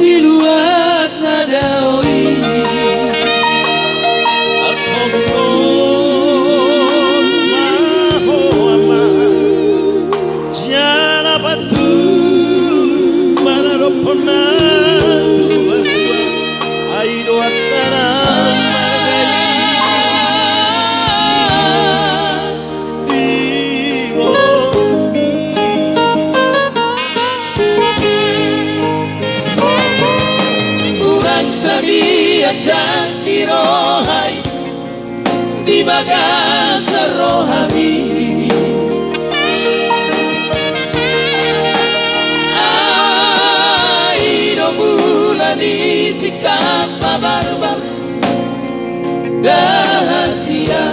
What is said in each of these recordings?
di luar nadaoi dan dirohai di bagas rohani aido bulani sikap barbar dahasia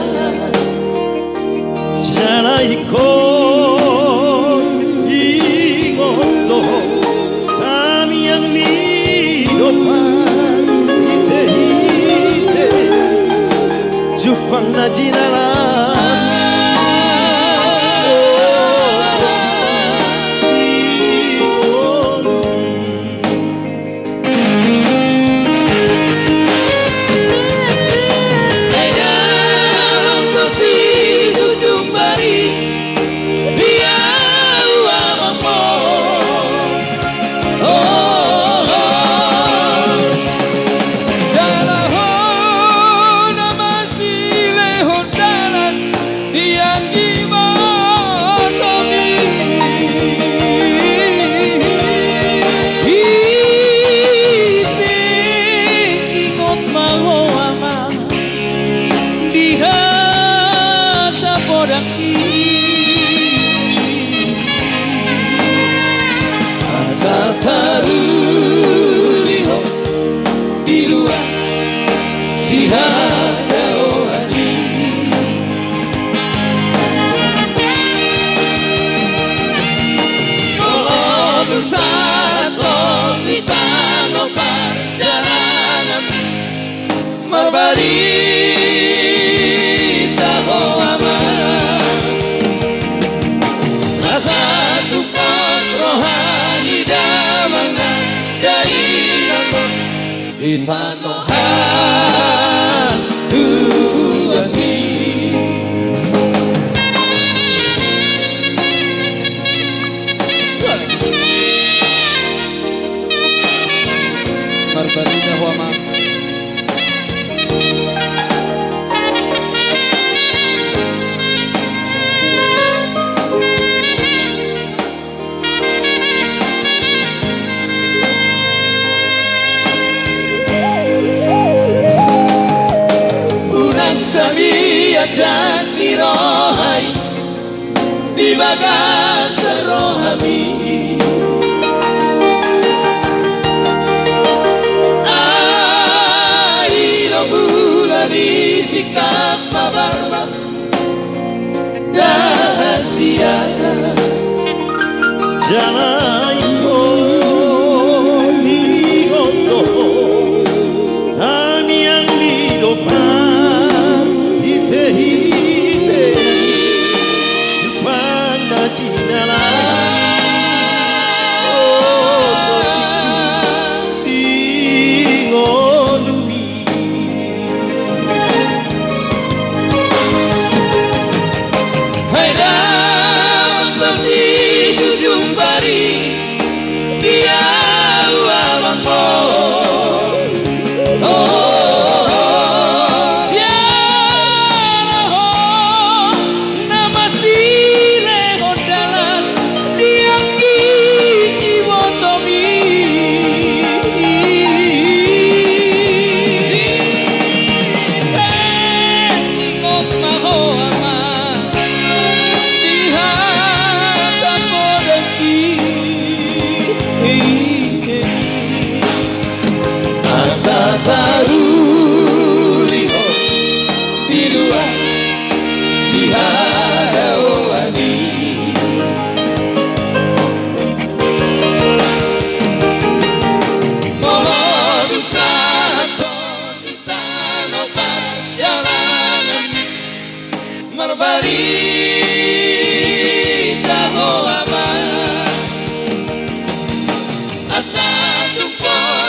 jana iko ingondo kami yang hidup Jupang na jinalan dalam dosi ujung bari biau amamo asa taruliho di luar si hadaoani kalau satu kita no perjalanan marbari Itanohan tuangi Marbarita Huama dan dirohai di bagas rohani aido bulani sikap barbar dahasia jangan taruliho di luar si hadaoani mohon satu di tanah perjalanan marbarita Huama asa jumpa